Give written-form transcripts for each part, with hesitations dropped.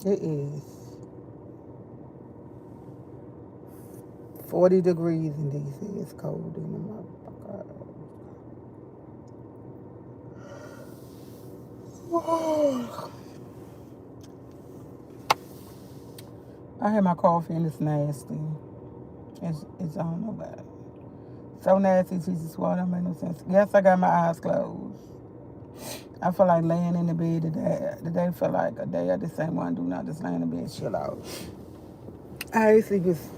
It is 40 degrees in DC. It's cold in the motherfucker. I had my coffee and it's nasty. It's I don't know about it. So nasty, Jesus, well, that make no sense. Yes, I got my eyes closed. I feel like laying in the bed today. Today feel like a day I just ain't want to do nothing. Just lay in the bed, chill out. I actually just,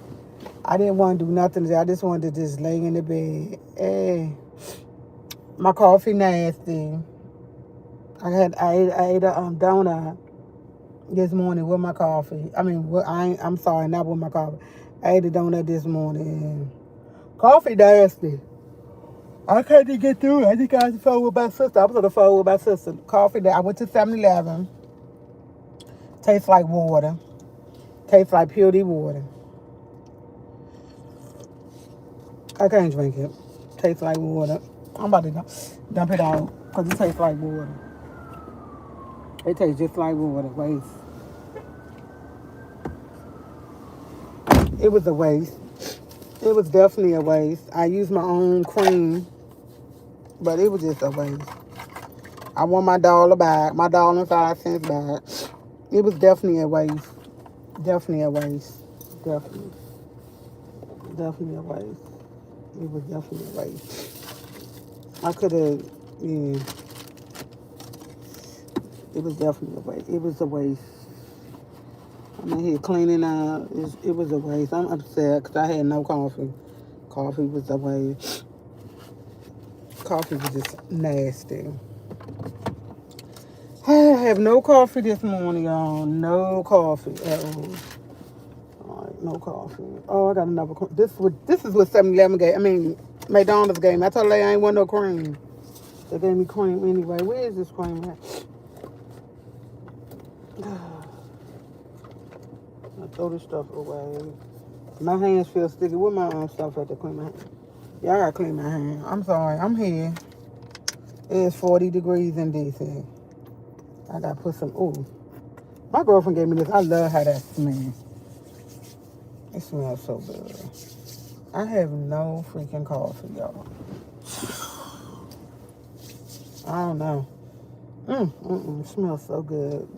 I didn't want to do nothing today. I just wanted to just lay in the bed. Hey, my coffee nasty. I ate a donut this morning with my coffee. I mean, I'm sorry, not with my coffee. I ate a donut this morning. Coffee nasty. I couldn't get through it. I just got on the phone with my sister. I was on the phone with my sister. Coffee that I went to 7-Eleven. Tastes like water. Tastes like purity water. I can't drink it. Tastes like water. I'm about to dump it out because it tastes like water. It tastes just like water. Waste. It was a waste. It was definitely a waste. I used my own cream, but it was just a waste. I want my $1 back, my $1.05 back. It was definitely a waste. Definitely a waste. Definitely. Definitely a waste. It was definitely a waste. I could have, yeah. It was definitely a waste. It was a waste. I'm in here cleaning out. It was a waste. I'm upset because I had no coffee. Coffee was a waste. Coffee was just nasty. I have no coffee this morning, y'all. No coffee at all. All right, no coffee. Oh, I got another. This is what 7-Eleven gave. I mean, McDonald's gave me. I told her I ain't want no cream. They gave me cream anyway. Where is this cream at? I throw this stuff away. My hands feel sticky. With my stuff at to clean my hands. Yeah, I gotta clean my hands. I'm sorry. I'm here. It's 40 degrees in DC. I gotta put some. Ooh, my girlfriend gave me this. I love how that smells. It smells so good. I have no freaking coffee, y'all. I don't know. It smells so good.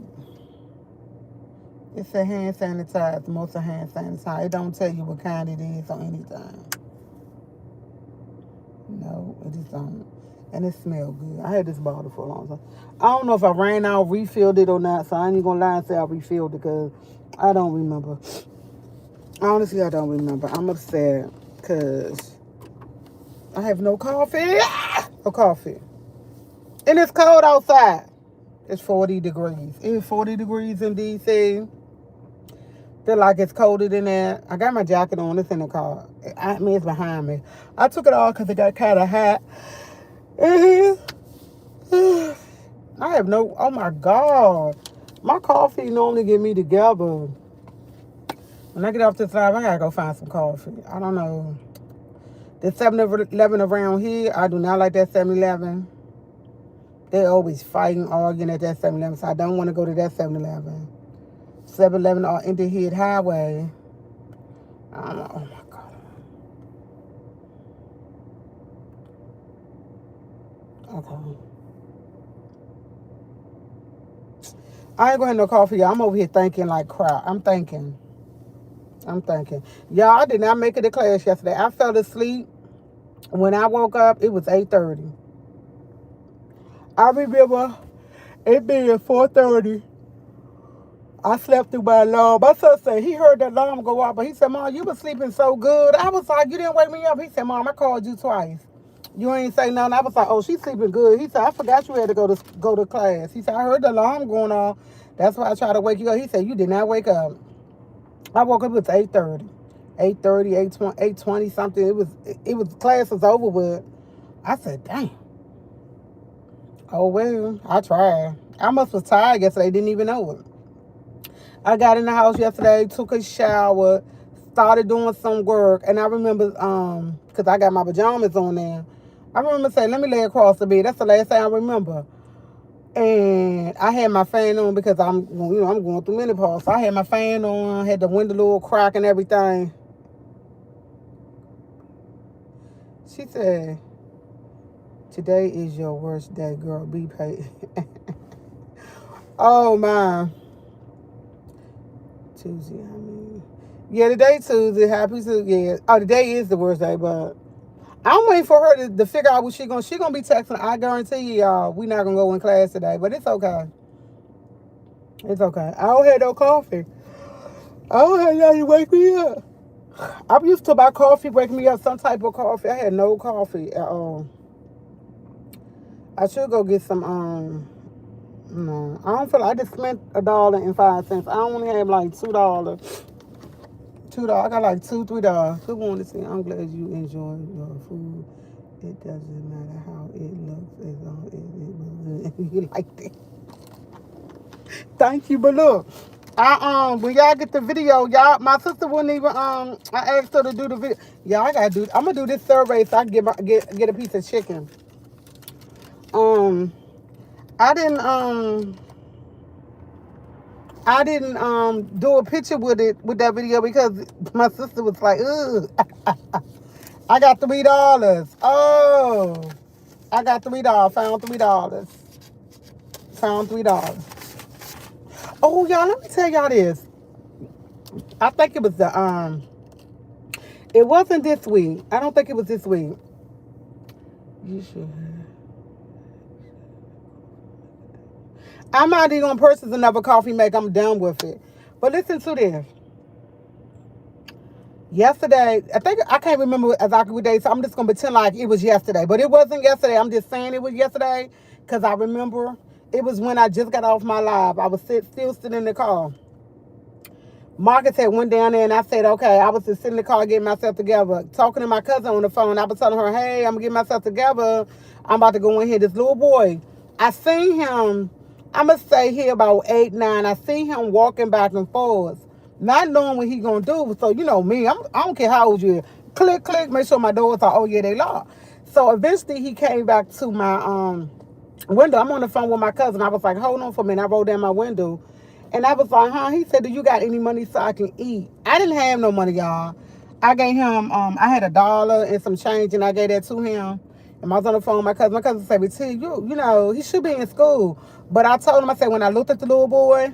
It's a hand sanitizer, most of hand sanitizer. It don't tell you what kind it is or anything. No, it just don't. And it smells good. I had this bottle for a long time. I don't know if I ran out, refilled it or not, so I ain't even gonna lie and say I refilled it because I don't remember. Honestly, I don't remember. I'm upset because I have no coffee. No coffee. And it's cold outside. It's 40 degrees. It's 40 degrees in DC. Feel like it's colder than that. I got my jacket on. It's in the car. I mean, it's behind me. I took it off because it got kind of hot. I have no... Oh, my God. My coffee normally get me together. When I get off this live, I got to go find some coffee. I don't know. The 7-Eleven around here, I do not like that 7-Eleven. They always fighting, arguing at that 7-Eleven, so I don't want to go to that 7-Eleven. 7-Eleven on Interhead Highway. I don't know. Oh my God. Okay. I ain't gonna have no coffee, y'all. I'm over here thinking like crap. I'm thinking. Y'all, I did not make it to class yesterday. I fell asleep. When I woke up, it was 8:30. I remember it being 4:30. I slept through my alarm. My son said he heard the alarm go off, but he said, Mom, you were sleeping so good. I was like, you didn't wake me up. He said, Mom, I called you twice. You ain't say nothing. I was like, oh, she's sleeping good. He said, I forgot you had to go to class. He said, I heard the alarm going off. That's why I tried to wake you up. He said, you did not wake up. I woke up, it was 8:30. 8:30, 8:20 something. It was class was over with. I said, damn. Oh well, I tried. I must was tired yesterday, didn't even know it. I got in the house yesterday, took a shower, started doing some work, and I remember, because I got my pajamas on there, I remember saying, let me lay across the bed. That's the last thing I remember. And I had my fan on because I'm going through menopause. So I had my fan on, had the window little crack and everything. She said, today is your worst day, girl. Be paid. Oh, my. Tuesday, Yeah, today Tuesday. Happy Tuesday. Yeah. Oh, today is the worst day, but I'm waiting for her to figure out what she gonna be texting. I guarantee you, y'all, we not gonna go in class today, but it's okay. It's okay. I don't have no coffee. I don't have nothing to wake me up. I'm used to my coffee waking me up, some type of coffee. I had no coffee at all. I should go get some. No, I don't feel like I just spent $1.05. I only have like $2. $2. I got like $2, $3. Good morning, see. I'm glad you enjoy your food. It doesn't matter how it looks as long as it was good. You like that? Thank you, but look, when y'all get the video, y'all, my sister wouldn't even I asked her to do the video. Y'all, I'm gonna do this survey so I can get a piece of chicken. I didn't do a picture with that video because my sister was like, ugh. I got $3. Oh, I got $3. Found $3. Found $3. Oh, y'all, let me tell y'all this. I think it was it wasn't this week. I don't think it was this week. You should. I'm not even gonna purchase another coffee maker. I'm done with it. But listen to this. Yesterday, I can't remember exactly what day, so I'm just gonna pretend like it was yesterday. But it wasn't yesterday. I'm just saying it was yesterday because I remember it was when I just got off my live. I was still sitting in the car. Marcus had went down there and I said, okay, I was just sitting in the car getting myself together, talking to my cousin on the phone. I was telling her, hey, I'm getting myself together. I'm about to go in here. This little boy, I seen him, I'm going to say here about 8, 9. I seen him walking back and forth, not knowing what he going to do. So, you know me, I don't care how old you are. Click, click, make sure my doors are, oh, yeah, they locked. So eventually he came back to my window. I'm on the phone with my cousin. I was like, hold on for a minute. I rolled down my window. And I was like, huh? He said, do you got any money so I can eat? I didn't have no money, y'all. I gave him, I had $1 and some change, and I gave that to him. And I was on the phone with my cousin. My cousin said, T, you know, he should be in school. But I told him, I said, when I looked at the little boy,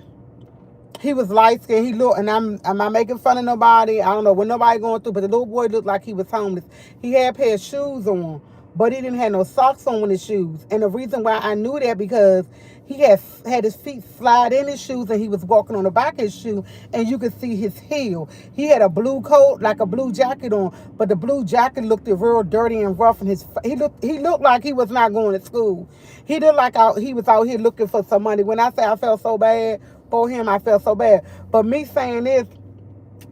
he was light skinned. He looked, and I'm not making fun of nobody. I don't know what nobody going through, but the little boy looked like he was homeless. He had a pair of shoes on, but he didn't have no socks on with his shoes. And the reason why I knew that because he had his feet slide in his shoes and he was walking on the back of his shoe and you could see his heel. He had a blue coat, like a blue jacket on, but the blue jacket looked real dirty and rough, and he looked like he was not going to school. He looked like he was out here looking for some money. When I say I felt so bad for him, I felt so bad. But me saying this,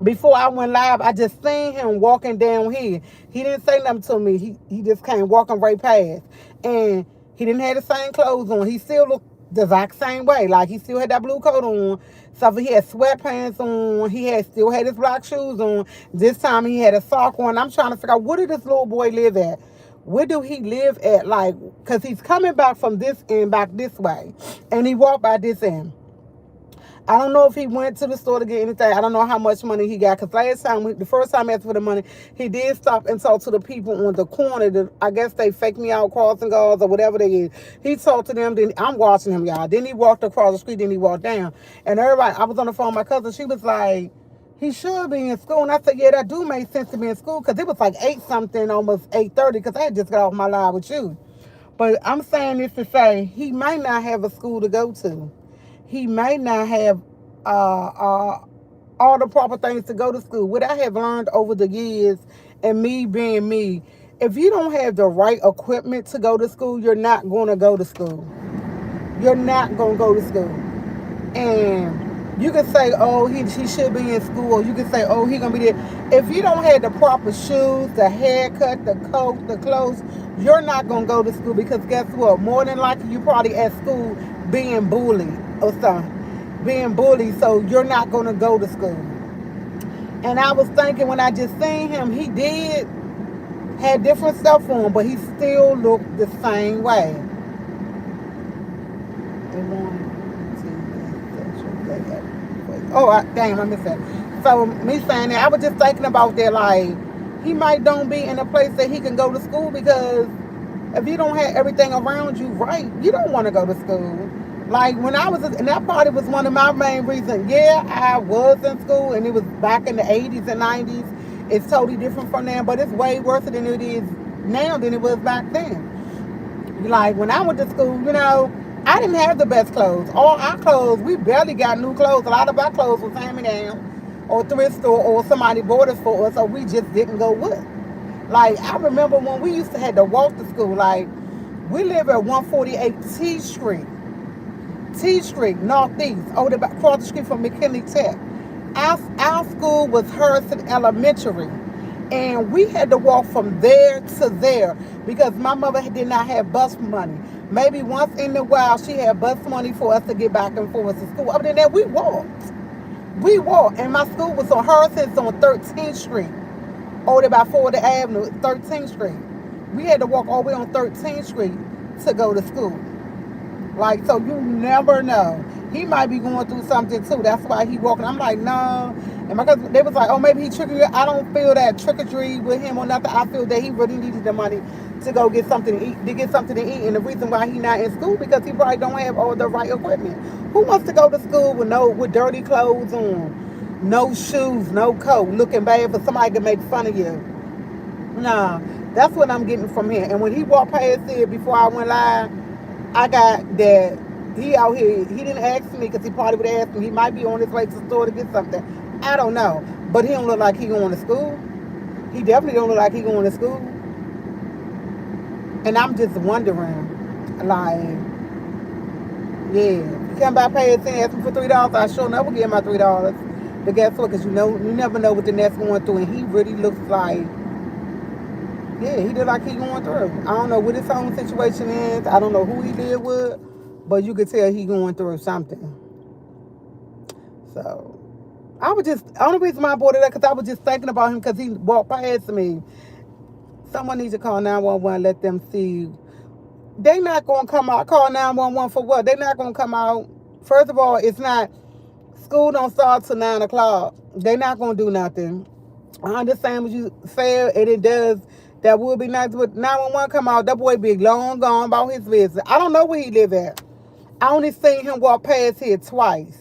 before I went live, I just seen him walking down here. He didn't say nothing to me. He just came walking right past. And he didn't have the same clothes on. He still looked the exact same way. Like, he still had that blue coat on. So he had sweatpants on. He still had his black shoes on. This time he had a sock on. I'm trying to figure out, where did this little boy live at? Where do he live at? Like, because he's coming back from this end back this way. And he walked by this end. I don't know if he went to the store to get anything. I don't know how much money he got. Because the first time he asked for the money, he did stop and talk to the people on the corner. I guess they fake me out crossing guards or whatever they is. He talked to them. Then I'm watching him, y'all. Then he walked across the street. Then he walked down. And everybody, I was on the phone with my cousin. She was like, he should be in school. And I said, yeah, that do make sense to be in school. Because it was like 8-something, almost 8:30. Because I had just got off my live with you. But I'm saying this to say, he might not have a school to go to. He may not have all the proper things to go to school. What I have learned over the years, and me being me, if you don't have the right equipment to go to school, you're not going to go to school. You're not going to go to school. And you can say, oh, he should be in school. Or you can say, oh, he going to be there. If you don't have the proper shoes, the haircut, the coat, the clothes, you're not going to go to school. Because guess what? More than likely, you probably at school being bullied or something. Being bullied, so you're not going to go to school. And I was thinking, when I just seen him, he did Had different stuff on him, but he still looked the same way. Oh, damn, I missed that. So me saying that, I was just thinking about that, like, he might don't be in a place that he can go to school because if you don't have everything around you right, you don't want to go to school. Like when I was, and that probably was one of my main reasons. Yeah, I was in school, and it was back in the 80s and 90s. It's totally different from now, but it's way worse than it is now than it was back then. Like when I went to school, I didn't have the best clothes. All our clothes, we barely got new clothes. A lot of our clothes was hand me down, or thrift store, or somebody bought us for us, so we just didn't go with. Like I remember when we used to have to walk to school. Like we live at 148 T Street Northeast, over the across the street from McKinley Tech. Our school was Harrison Elementary, and we had to walk from there to there because my mother did not have bus money. Maybe once in a while she had bus money for us to get back and forth to school. Other than that, we walked. We walked, and my school was on Harrison's on 13th Street, over there by 40th Avenue, 13th Street. We had to walk all the way on 13th Street to go to school. Like, so you never know. He might be going through something too. That's why he walking. I'm like, no. And my cousin, they was like, oh, maybe he tricked you. I don't feel that trickery with him or nothing. I feel that he really needed the money to go get something to eat, And the reason why he not in school because he probably don't have all the right equipment. Who wants to go to school with dirty clothes on, no shoes, no coat, looking bad for somebody to make fun of you? Nah, that's what I'm getting from him. And when he walked past here before I went live, I got that he out here. He didn't ask me because he probably would ask me. He might be on his way to the store to get something. I don't know. But he don't look like he going to school. He definitely don't look like he going to school. And I'm just wondering, like, yeah, he come by past and ask me for $3. I sure never give him my $3. But guess what? Because you never know what the next going through, and he really looks like. Yeah, he did like he going through. I don't know what his own situation is. I don't know who he did with, but you could tell he going through something. So, I was just, the only reason why I brought it up because I was just thinking about him because he walked past me. Someone needs to call 911, let them see. They not going to come out. Call 911 for what? They not going to come out. First of all, it's not, school don't start till 9 o'clock. They not going to do nothing. I understand what you said, and it does. That would be nice, but 911 come out, that boy be long gone about his business. I don't know where he live at. I only seen him walk past here twice.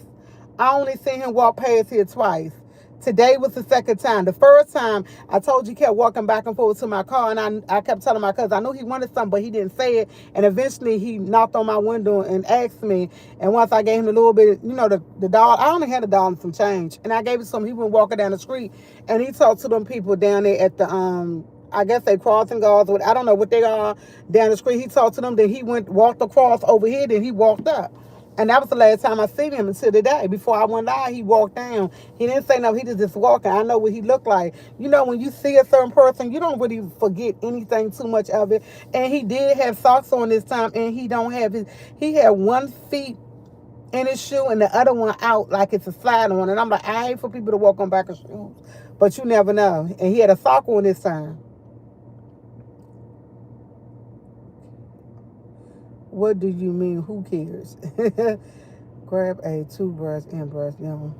Today was the second time. The first time, I told you, he kept walking back and forth to my car, and I kept telling my cousin, I knew he wanted something, but he didn't say it, and eventually he knocked on my window and asked me, and once I gave him a little bit, the dollar, I only had $1 and some change, and I gave it to him. He went walking down the street, and he talked to them people down there at the, I guess they crossing guards, I don't know what they are, down the street. He talked to them, then he walked across over here, then he walked up. And that was the last time I seen him until today. Before I went live, he walked down. He didn't say no, he just walking. I know what he looked like. When you see a certain person, you don't really forget anything too much of it. And he did have socks on this time, and he had one feet in his shoe and the other one out like it's a slide on. And I'm like, I hate for people to walk on back of shoes. But you never know. And he had a sock on this time. What do you mean? Who cares? Grab a toothbrush and brush them.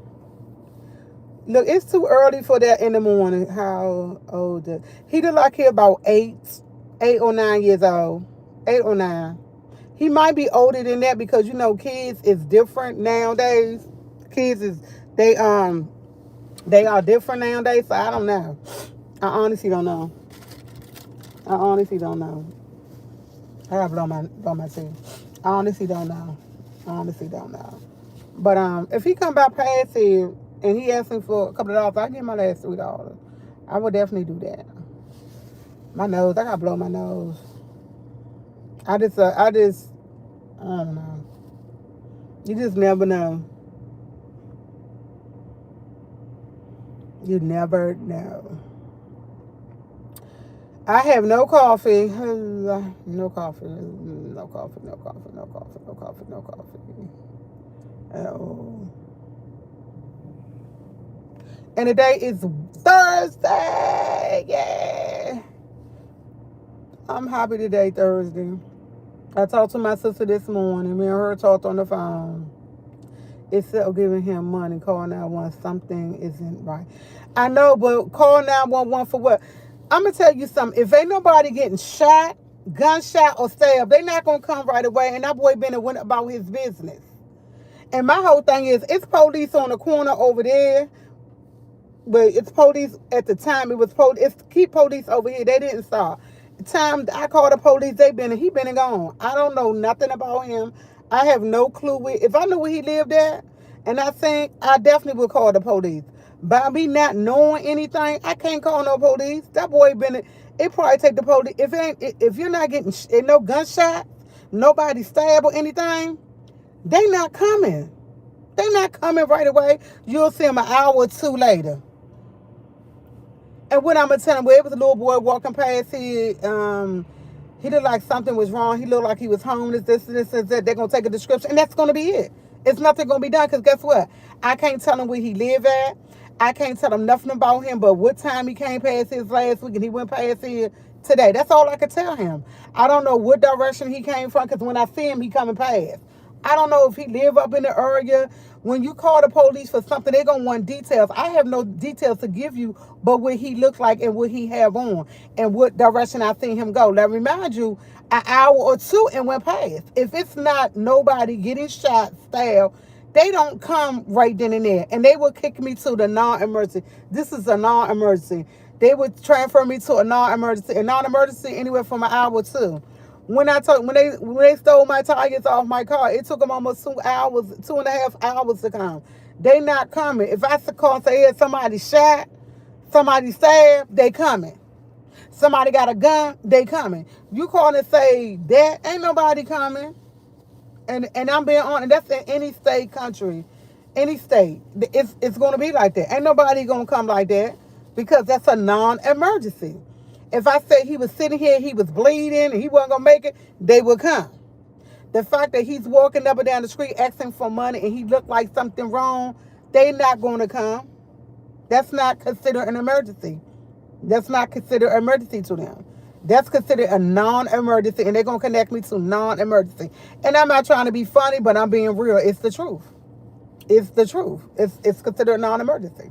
Look, it's too early for that in the morning. How old? He look like he about 8 or 9 years old. 8 or 9. He might be older than that because kids is different nowadays. Kids is they are different nowadays. So I don't know. I honestly don't know. I gotta blow my teeth. I honestly don't know. But if he come by past here and he asks me for a couple of dollars, I give him my last $3. I would definitely do that. My nose, I gotta blow my nose. I don't know. You just never know. You never know. I have no coffee. No coffee. Oh. And today is Thursday. Yeah. I'm happy today, Thursday. I talked to my sister this morning. Me and her talked on the phone. Instead of giving him money, call 911. Something isn't right. I know, but call 911 for what? I'm going to tell you something. If ain't nobody getting shot, gunshot, or stabbed, they not going to come right away. And that boy been and went about his business. And my whole thing is, it's police on the corner over there. But it's police at the time. It was police. It's keep police over here. They didn't stop. The time I called the police, he been and gone. I don't know nothing about him. I have no clue if I knew where he lived at, and I think I definitely would call the police. By me not knowing anything, I can't call no police. That boy been. It probably take the police. If you're not getting no gunshot, nobody stab or anything, they not coming. They not coming right away. You'll see them an hour or two later. And what I'm gonna tell him, well, it was a little boy walking past here. He looked like something was wrong. He looked like he was homeless. This, that. They're gonna take a description, and that's gonna be it. It's nothing gonna be done. Cause guess what? I can't tell him where he live at. I can't tell him nothing about him. But what time he came past his last week, and he went past here today. That's all I could tell him. I don't know what direction he came from. Cause when I see him, he coming past. I don't know if he live up in the area. When you call the police for something, they're going to want details. I have no details to give you, but what he looked like and what he have on and what direction I seen him go. Now, remind you, an hour or two and went past. If it's not nobody getting shot, stabbed, they don't come right then and there. And they will kick me to the non-emergency. This is a non-emergency. They would transfer me to a non-emergency. A non-emergency anywhere from an hour or two. When they stole my tires off my car, it took them almost 2 hours, 2.5 hours to come. They not coming. If I call and say, yeah, somebody shot, somebody stabbed, they coming. Somebody got a gun, they coming. You call and say that, ain't nobody coming. And I'm being honest, that's in any state, country, any state. It's going to be like that. Ain't nobody going to come like that because that's a non-emergency. If I said he was sitting here, he was bleeding, and he wasn't going to make it, they would come. The fact that he's walking up and down the street asking for money and he looked like something wrong, they not going to come. That's not considered an emergency. That's not considered an emergency to them. That's considered a non-emergency, and they're going to connect me to non-emergency. And I'm not trying to be funny, but I'm being real. It's the truth. It's the truth. It's considered a non-emergency.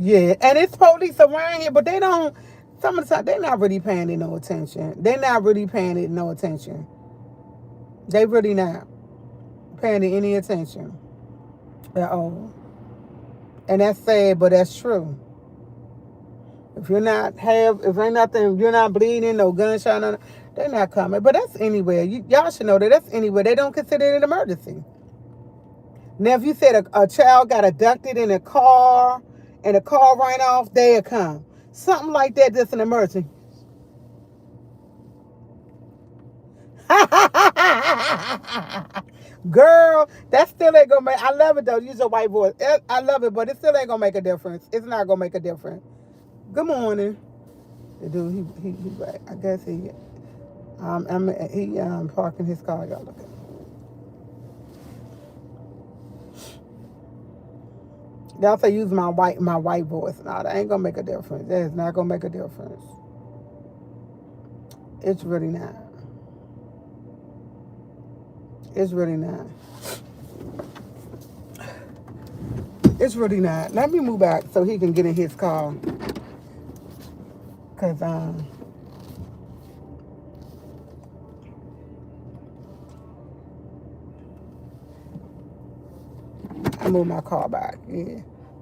Yeah, and it's police around here, but they don't. Some of the time, they're not really paying it no attention. They're not really paying it no attention. They really not paying it any attention at all. And that's sad, but that's true. If you're not if ain't nothing, you're not bleeding, no gunshot, they're not coming. But that's anywhere. Y'all should know that that's anywhere. They don't consider it an emergency. Now, if you said a child got abducted in a car and the car ran off, they'll come. Something like that, that's an emergency. Girl, that still ain't gonna make. I love it though. Use your white voice. I love it, but it still ain't gonna make a difference. It's not gonna make a difference. Good morning. The dude, he right. I guess he parking his car. Y'all look at him. Y'all say use my white voice. No, that ain't gonna make a difference. That is not gonna make a difference. It's really not. It's really not. It's really not. Let me move back so he can get in his car. Cause I moved my car back. Yeah.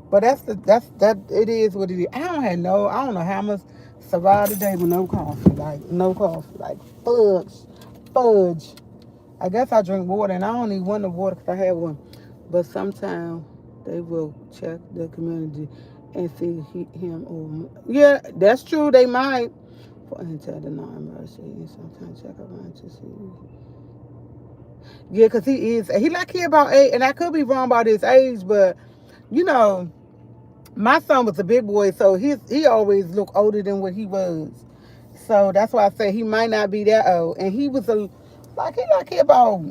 But that it is what it is. I don't know how much survived today with no coffee. Like no coffee. Like fudge. I guess I drink water, and I don't need one of water because I have one. But sometimes they will check the community and see him or yeah, that's true. They might for into the non-mercy and sometimes check around to see. Yeah, because he about 8, and I could be wrong about his age, but you know, my son was a big boy, so he always looked older than what he was. So that's why I say he might not be that old. And he was he about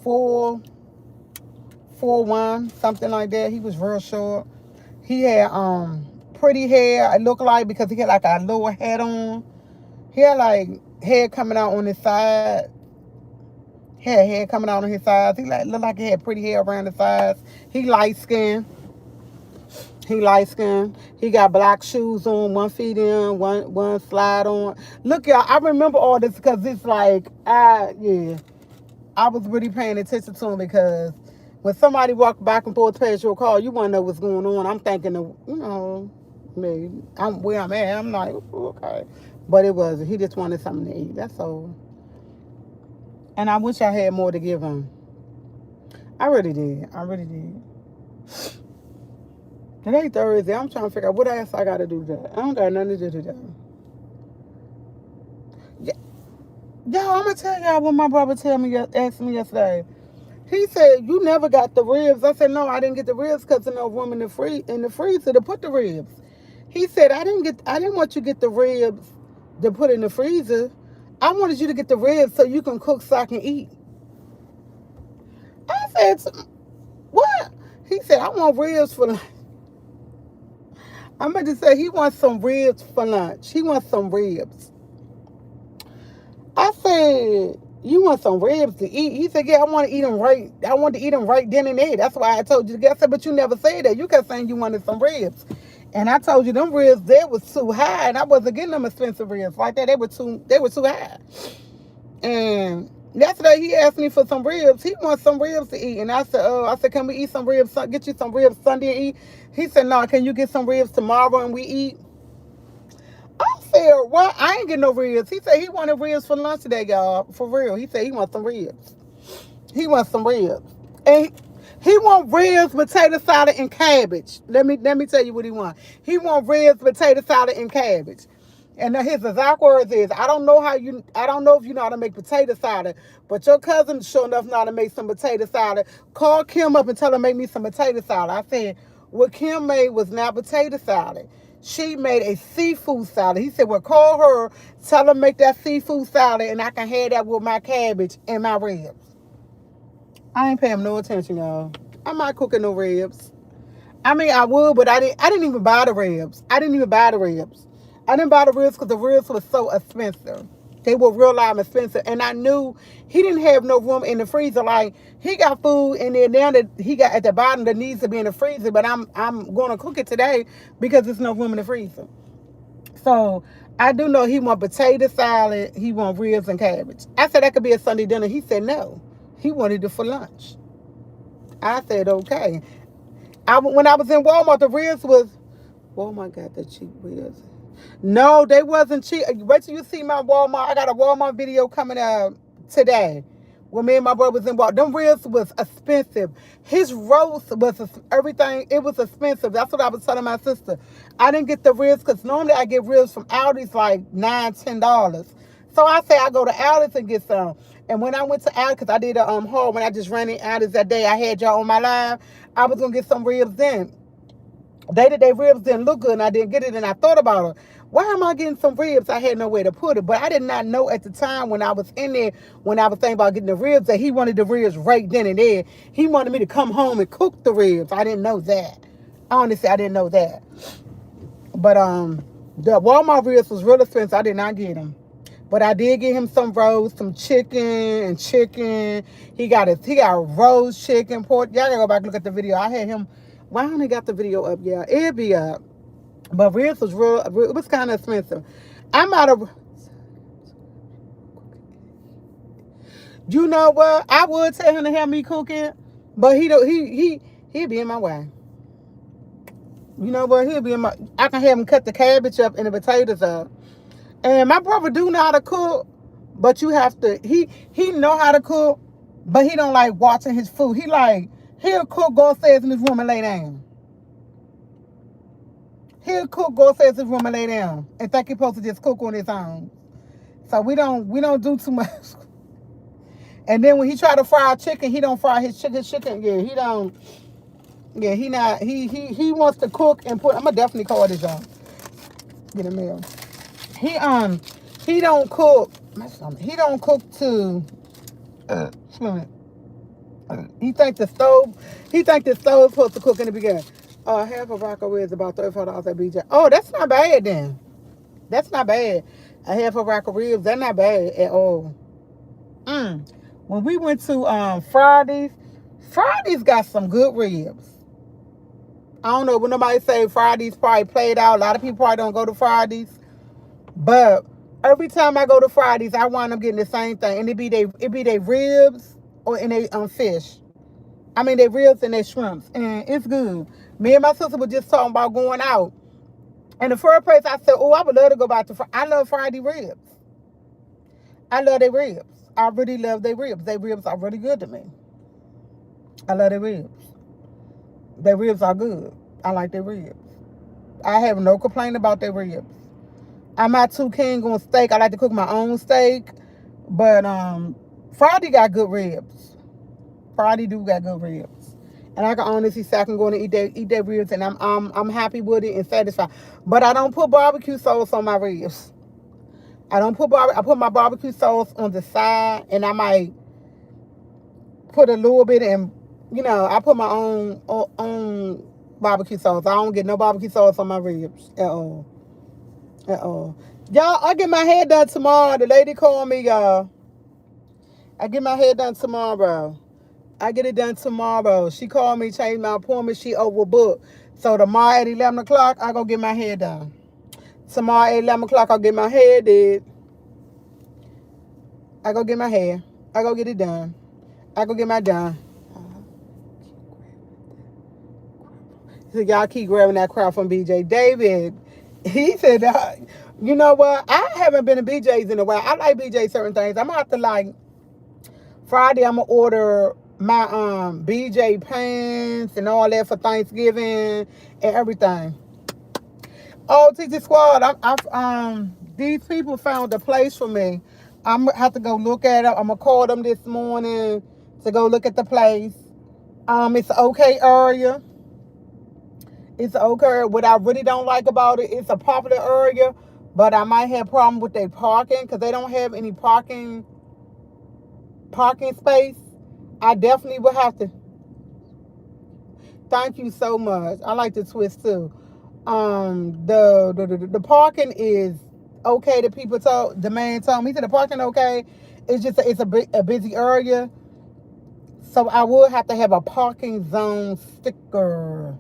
4'1", something like that. He was real short. He had pretty hair. It looked like because he had like a little hat on. He had like hair coming out on his side. He had hair coming out on his sides. He like looked like he had pretty hair around his sides. He light skinned. He light skinned. He got black shoes on, one feet in, one slide on. Look, y'all, I remember all this because it's like I was really paying attention to him because when somebody walked back and forth past your car, you want to know what's going on. I'm thinking of, me. I'm where I'm at. I'm like, okay. But it wasn't. He just wanted something to eat. That's all. And I wish I had more to give him. I really did. I really did. Today Thursday. I'm trying to figure out what else I got to do today. I don't got nothing to do today. Yo, I'm going to tell y'all what my brother asked me yesterday. He said, you never got the ribs. I said, no, I didn't get the ribs because there's no room in the freezer to put the ribs. He said, I didn't want you to get the ribs to put in the freezer. I wanted you to get the ribs so you can cook so I can eat. I said, what? He said, I want ribs for lunch. I'm about to say he wants some ribs for lunch. He wants some ribs. I said, you want some ribs to eat? He said, yeah, I want to eat them right. I want to eat them right then and there. That's why I told you to get. I said, but you never said that. You kept saying you wanted some ribs. And I told you them ribs there was too high, and I wasn't getting them expensive ribs like that. They were too high. And yesterday he asked me for some ribs. He wants some ribs to eat. And I said, can we eat some ribs? Get you some ribs Sunday and eat? He said, no, can you get some ribs tomorrow and we eat? I said, what? I ain't getting no ribs. He said he wanted ribs for lunch today, y'all. For real. He said he wants some ribs. He wants some ribs. And he want ribs, potato salad, and cabbage. Let me tell you what he want. He want ribs, potato salad, and cabbage. And his exact words is, I don't know if you know how to make potato salad, but your cousin sure enough know how to make some potato salad. Call Kim up and tell her to make me some potato salad. I said, what Kim made was not potato salad. She made a seafood salad. He said, well, call her, tell her to make that seafood salad, and I can have that with my cabbage and my ribs. I ain't paying him no attention, y'all. I'm not cooking no ribs. I mean, I would, but I didn't even buy the ribs. I didn't buy the ribs because the ribs were so expensive. They were real live expensive. And I knew he didn't have no room in the freezer. Like, he got food in there now that he got at the bottom that needs to be in the freezer, but I'm going to cook it today because there's no room in the freezer. So I do know he want potato salad, he want ribs and cabbage. I said that could be a Sunday dinner. He said no. He wanted it for lunch. I said okay. When I was in Walmart, the ribs was, Walmart got the cheap ribs. No, they wasn't cheap. Wait till you see my Walmart. I got a Walmart video coming out today. When me and my brother was in Walmart, them ribs was expensive. His roast was everything. It was expensive. That's what I was telling my sister. I didn't get the ribs because normally I get ribs from Aldi's like $9, $10. So I say I go to Aldi's and get some. And when I went to Aldi's, because I did a haul when I just ran in Aldi's that day, I had y'all on my live. I was gonna get some ribs then. They ribs didn't look good and I didn't get it, and I thought about it. Why am I getting some ribs? I had nowhere to put it. But I did not know at the time when I was in there, when I was thinking about getting the ribs, that he wanted the ribs right then and there. He wanted me to come home and cook the ribs. I didn't know that. Honestly, I didn't know that. But the Walmart ribs was real expensive. I did not get them. But I did get him some roast, some chicken. He got roast chicken, pork. Y'all gotta go back and look at the video. I had him. Why don't I got the video up? Yeah, it'll be up. But ribs was real. It was kind of expensive. I'm out of. You know what? I would tell him to help me cook it, but he'd be in my way. You know what? He'll be in my. I can have him cut the cabbage up and the potatoes up. And my brother do know how to cook, but you have to. He know how to cook, but he don't like watching his food. He'll cook, go upstairs in his room and lay down. He'll cook, go upstairs in his room and lay down, and think he's supposed to just cook on his own. So we don't do too much. And then when he try to fry chicken, he don't fry his chicken. Yeah, he don't. Yeah, he not. He wants to cook and put. I'm gonna definitely call this on. Get a meal. He don't cook. He don't cook to. He think the stove. He think the stove's supposed to cook in the beginning. Half a rock of ribs about $34 at BJ. Oh, that's not bad then. That's not bad. A half a rack of ribs, that's not bad at all. Mm. When we went to Fridays got some good ribs. I don't know, when nobody say Fridays probably played out. A lot of people probably don't go to Fridays. But every time I go to Fridays, I wind up getting the same thing. And it be they ribs or in they fish. I mean they ribs and they shrimps. And it's good. Me and my sister were just talking about going out. And the first place I said, oh, I would love to go back to I love Friday ribs. I love their ribs. I really love their ribs. Their ribs are really good to me. I love their ribs. Their ribs are good. I like their ribs. I have no complaint about their ribs. I'm not too keen on steak. I like to cook my own steak. But Friday got good ribs. Friday do got good ribs. And I can honestly say I can go in and eat their ribs and I'm happy with it and satisfied. But I don't put barbecue sauce on my ribs. I put my barbecue sauce on the side and I might put a little bit in, I put my own barbecue sauce. I don't get no barbecue sauce on my ribs at all. At all. Y'all, I get my hair done tomorrow. The lady called me, y'all. I get my hair done tomorrow. I get it done tomorrow. She called me, changed my appointment. She overbooked. So tomorrow at 11 o'clock, I go get my hair done. Tomorrow at 11 o'clock, I'll get my hair did. I go get my hair. I go get it done. I go get my done. So y'all keep grabbing that crowd from BJ. David, he said, you know what? I haven't been to BJ's in a while. I like BJ certain things. I'm going to have to Friday, I'm going to order my BJ pants and all that for Thanksgiving and everything. Oh, TT Squad, these people found a place for me. I'm going to have to go look at it. I'm going to call them this morning to go look at the place. It's an okay area. It's okay. What I really don't like about it, it's a popular area, but I might have a problem with their parking because they don't have any parking space. I definitely would have to. Thank you so much. I like the twist too. The parking is okay. The man told me, he said the parking okay. It's just it's a busy area, so I would have to have a parking zone sticker.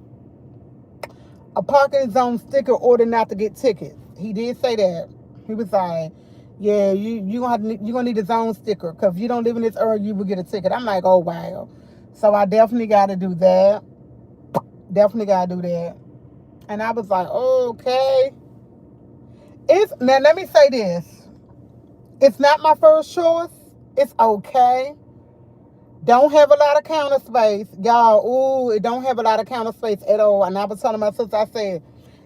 A parking zone sticker order not to get tickets. He did say that. He was like, yeah, you're gonna need a zone sticker because if you don't live in this area, you will get a ticket. I'm like, oh wow. So I definitely got to do that. Definitely got to do that. And I was like, okay. Now let me say this. It's not my first choice. It's okay. Don't have a lot of counter space. Y'all, it don't have a lot of counter space at all. And I was telling my sister, I said,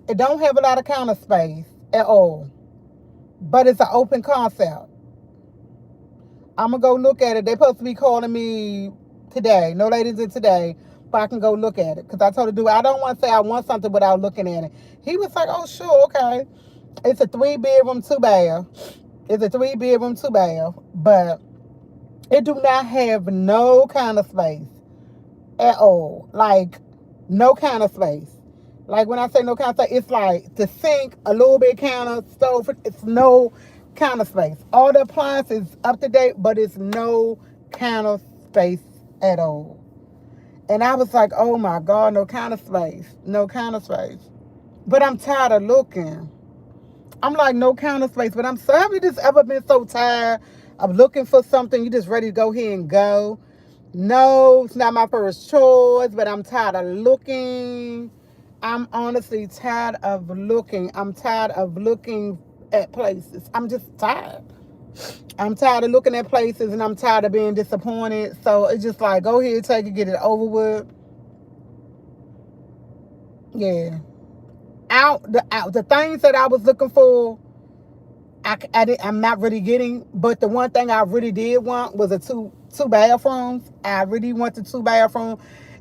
it don't have a lot of counter space at all. But it's an open concept. I'm going to go look at it. They're supposed to be calling me today. No ladies in today. But I can go look at it. Because I told the dude, I don't want to say I want something without looking at it. He was like, oh, sure, okay. It's a 3-bedroom, 2-bath. It's a 3-bedroom, 2-bath. But it do not have no kind of space at all. Like, no kind of space. Like, when I say no kind of space, it's like the sink, a little bit counter, stove. It's no counter space. All the appliances up to date, but it's no counter space at all. And I was like, oh my God, no counter space. No counter space. But I'm tired of looking. I'm like, no counter space. But have you just ever been so tired of looking for something, you just ready to go here and go? No, it's not my first choice, but I'm tired of looking. I'm honestly tired of looking. I'm tired of looking at places. I'm just tired. I'm tired of looking at places and I'm tired of being disappointed. So it's just like, go ahead, take it, get it over with. Yeah. The things that I was looking for, I'm not really getting, but the one thing I really did want was two bathrooms. I really wanted 2 bathrooms.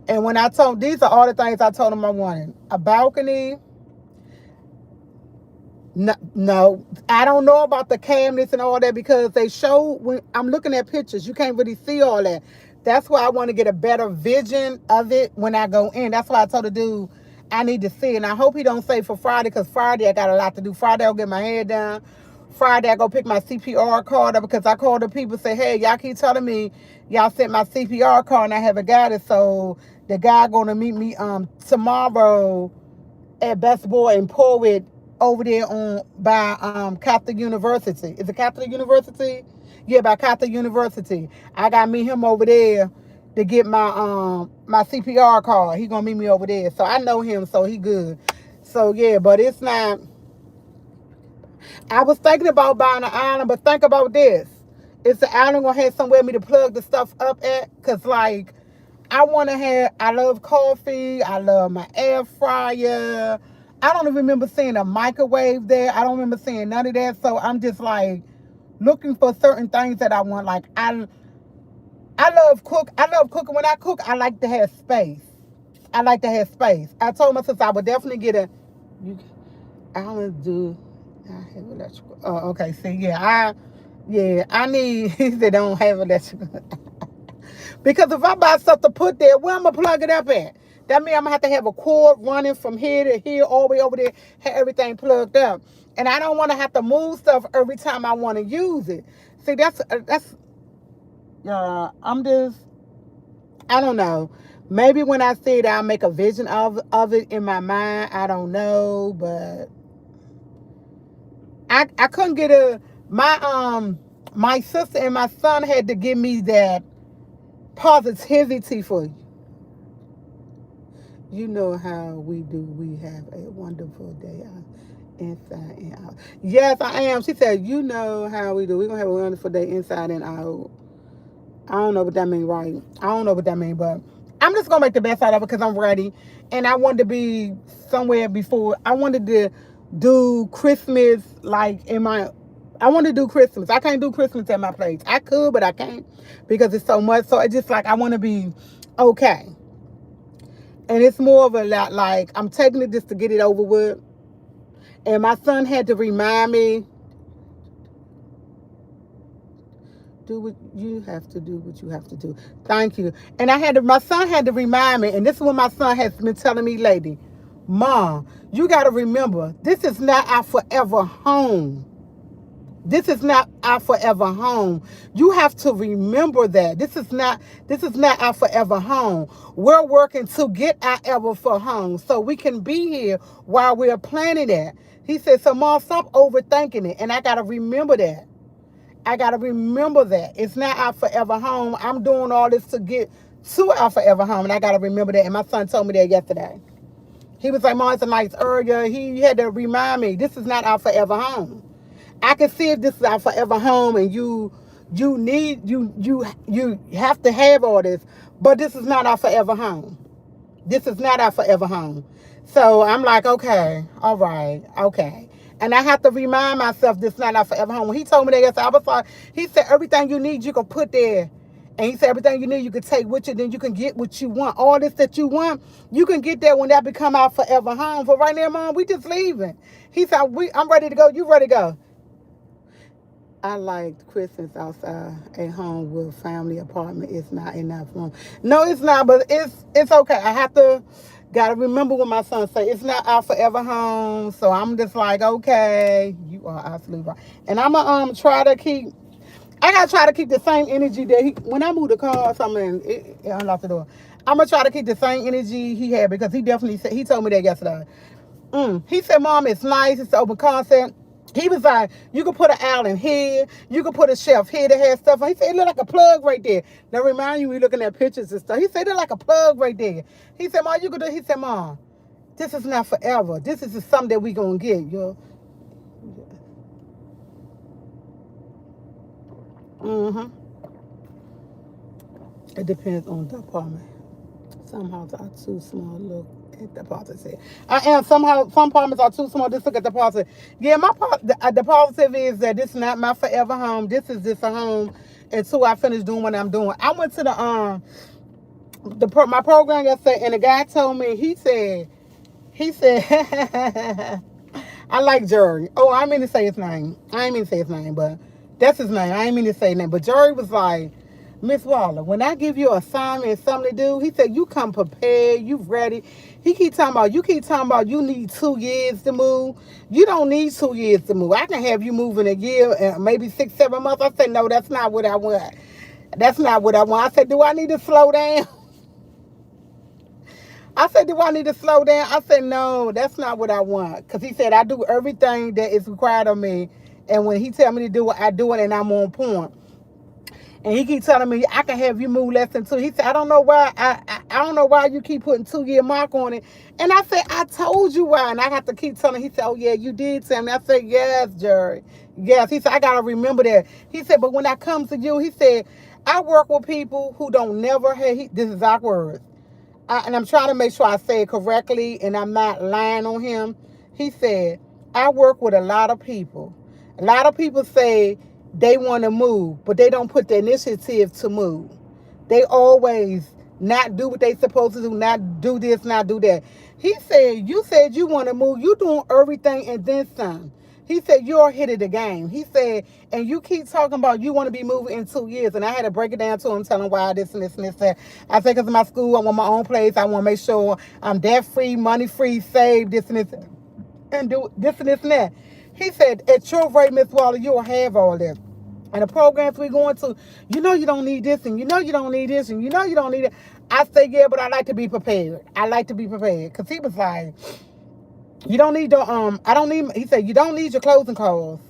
And when these are all the things I told them I wanted. A balcony. No, I don't know about the cabinets and all that because they show, when I'm looking at pictures, you can't really see all that. That's why I want to get a better vision of it when I go in. That's why I told the dude, I need to see. And I hope he don't say for Friday, because Friday I got a lot to do. Friday I'll get my hair done. Friday I go pick my CPR card up, because I called the people, say, hey, y'all keep telling me y'all sent my CPR card and I haven't got it. So the guy gonna meet me tomorrow at Best Boy and Poet over there on by Catholic University. Is it Catholic University? Yeah, by Catholic University. I gotta meet him over there to get my CPR card. He gonna meet me over there. So I know him, so he good. So yeah, but it's not. I was thinking about buying an island, but think about this. Is the island gonna have somewhere for me to plug the stuff up at? Cause like I love coffee. I love my air fryer. I don't even remember seeing a microwave there. I don't remember seeing none of that. So I'm just like looking for certain things that I want. Like I love cook. I love cooking. When I cook, I like to have space. I like to have space. I told my sister I would definitely get a. I don't do. I have electrical. Oh, okay. See, I need. He said don't have electrical. Because if I buy stuff to put there, where I'm gonna plug it up at? That means I'm gonna have to have a cord running from here to here, all the way over there, have everything plugged up. And I don't want to have to move stuff every time I want to use it. See, I'm just, I don't know. Maybe when I see it, I'll make a vision of it in my mind. I don't know, but I couldn't get my sister and my son had to give me that positivity for you. You know how we do. We have a wonderful day inside and out. Yes, I am. She said, you know how we do. We're going to have a wonderful day inside and out. I don't know what that means, right? I don't know what that means, but I'm just going to make the best out of it because I'm ready. And I wanted to be somewhere before. I wanted to do Christmas I want to do Christmas. I can't do Christmas at my place. I could, but I can't because it's so much. So it's just like I want to be okay. And it's more of a lot like I'm taking it just to get it over with. And my son had to remind me, do what you have to do, what you have to do. Thank you. And my son had to remind me, and this is what my son has been telling me lately. Mom, you got to remember, this is not our forever home. This is not our forever home. You have to remember that. This is not our forever home. We're working to get our ever for home so we can be here while we're planning that. He said, so Mom, stop overthinking it. And I got to remember that. I got to remember that. It's not our forever home. I'm doing all this to get to our forever home. And I got to remember that. And my son told me that yesterday. He was like, Mom, it's a nice area. He had to remind me, this is not our forever home. I can see if this is our forever home and you have to have all this, but this is not our forever home. This is not our forever home. So I'm like, okay, all right, okay. And I have to remind myself this is not our forever home. When he told me that yesterday, I was like, he said everything you need you can put there. And he said everything you need you can take with you, then you can get what you want. All this that you want, you can get that when that become our forever home. But right now, Mom, we just leaving. He said, I'm ready to go. You ready to go? I liked Christmas outside at home with family apartment. It's not enough room. No, it's not, but it's okay. Gotta remember what my son say. It's not our forever home. So I'm just like, okay, you are absolutely right. And I'm gonna I gotta try to keep the same energy that when I move the car or something, it unlocked the door. I'm gonna try to keep the same energy he had because he definitely said, he told me that yesterday. He said, Mom, it's nice. It's an open concept. He was like, you can put an island here. You can put a shelf here that has stuff. He said, it look like a plug right there. Now, remind you, we looking at pictures and stuff. He said, it like a plug right there. He said, Mom, you could do. He said, Mom, this is not forever. This is just something that we going to get. It depends on the apartment. Some houses are too small. Look at the positive. Some apartments are too small. Just look at the positive. Yeah, the positive is that this is not my forever home. This is just a home until I finish doing what I'm doing. I went to my program yesterday, and the guy told me, he said, I like Jerry. Oh, I didn't mean to say his name. But that's his name. I didn't mean to say his name. But Jerry was like, Miss Waller, when I give you an assignment, something to do, he said, you come prepared, you ready. He keep talking about you need 2 years to move. You don't need 2 years to move. I can have you move in a year and maybe 6, 7 months. I said, no, that's not what I want. That's not what I want. I said, do I need to slow down? I said, do I need to slow down? I said, no, that's not what I want. Because he said, I do everything that is required of me. And when he tell me to do it, I do it and I'm on point. And he keep telling me I can have you move less than 2. He said, I don't know why I don't know why you keep putting 2 year mark on it. And I said, I told you why. And I have to keep telling him. He said, oh yeah, you did tell me. I said, yes, Jerry. Yes. He said, I gotta remember that. He said, but when I come to you, he said, I work with people who don't never have this is our words. And I'm trying to make sure I say it correctly and I'm not lying on him. He said, I work with a lot of people. A lot of people say they want to move, but they don't put the initiative to move. They always not do what they supposed to do, not do this, not do that. He said you want to move. You doing everything and then some. He said, you're ahead of the game. He said, and you keep talking about you want to be moving in 2 years. And I had to break it down to him, tell him why this and this and this. That. I said, because of my school, I want my own place. I want to make sure I'm debt-free, money-free, save, this and this, and do this and this and that. He said, at your rate, Miss Waller, you'll have all this. And the programs we going to, you know you don't need this, and you know you don't need this, and you know you don't need it. I said, yeah, but I like to be prepared. I like to be prepared. Because he was like, you don't need the, I don't need, he said, you don't need your closing costs.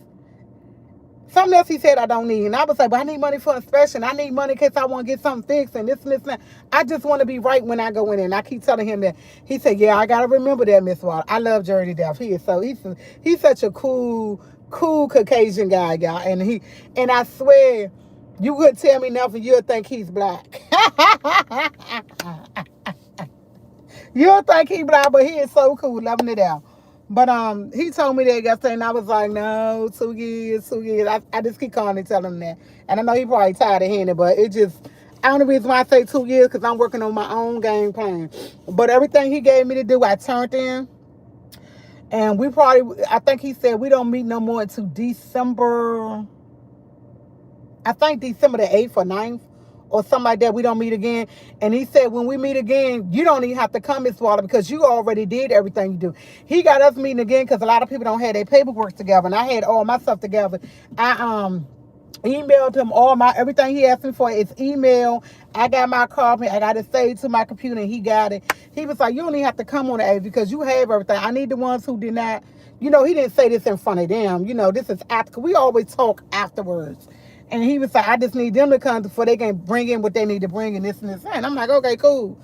Something else he said I don't need. And I was like, but I need money for inspection. I need money in case I want to get something fixed and this and this and that. I just want to be right when I go in. And I keep telling him that. He said, yeah, I got to remember that, Miss Water. I love Jerry to death. He's such a cool Caucasian guy, y'all. And I swear, you would tell me nothing, you'll think he's black. You'll think he's black, but he is so cool, loving it out. But he told me that yesterday, and I was like, no, 2 years, 2 years. I just keep calling and telling him that. And I know he probably tired of hearing it, but it just, I only reason why I say 2 years, because I'm working on my own game plan. But everything he gave me to do, I turned in. And I think he said we don't meet no more until December, I think December the 8th or 9th. Or something like that, we don't meet again. And he said, when we meet again, you don't even have to come, Miss Water, because you already did everything you do. He got us meeting again because a lot of people don't have their paperwork together. And I had all my stuff together. I emailed him everything he asked me for is email. I got my copy. I got it saved to my computer, and he got it. He was like, you don't even have to come on the 8th because you have everything. I need the ones who did not, he didn't say this in front of them. This is after. We always talk afterwards. And he was like, I just need them to come before they can bring in what they need to bring in this and this. And I'm like, okay, cool.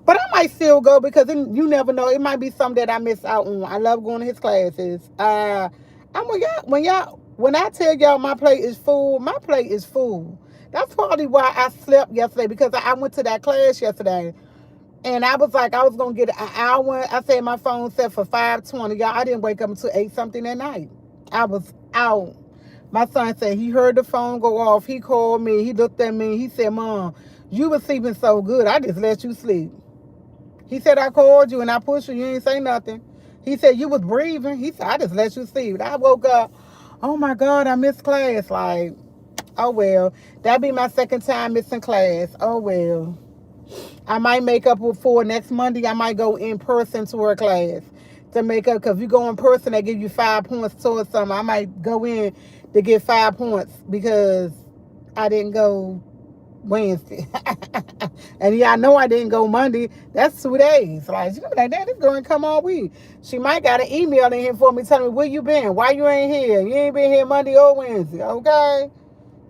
But I might still go because you never know. It might be something that I miss out on. I love going to his classes. When I tell y'all my plate is full, my plate is full. That's probably why I slept yesterday, because I went to that class yesterday. And I was like, I was going to get an hour. I said my phone set for 5:20. Y'all, I didn't wake up until 8 something at night. I was out. My son said he heard the phone go off. He called me. He looked at me. He said, Mom, you were sleeping so good. I just let you sleep. He said, I called you and I pushed you. You ain't say nothing. He said, you was breathing. He said, I just let you sleep. I woke up. Oh, my God, I missed class. Like, oh, well. That'd be my second time missing class. Oh, well. I might make up for next Monday. I might go in person to her class to make up. Because if you go in person, they give you 5 points towards something. I might go in to get 5 points because I didn't go Wednesday. And yeah, I know I didn't go Monday. That's 2 days. Like, she gonna be like, Dad, this girl ain't come all week. She might got an email in here for me telling me, where you been? Why you ain't here? You ain't been here Monday or Wednesday, okay?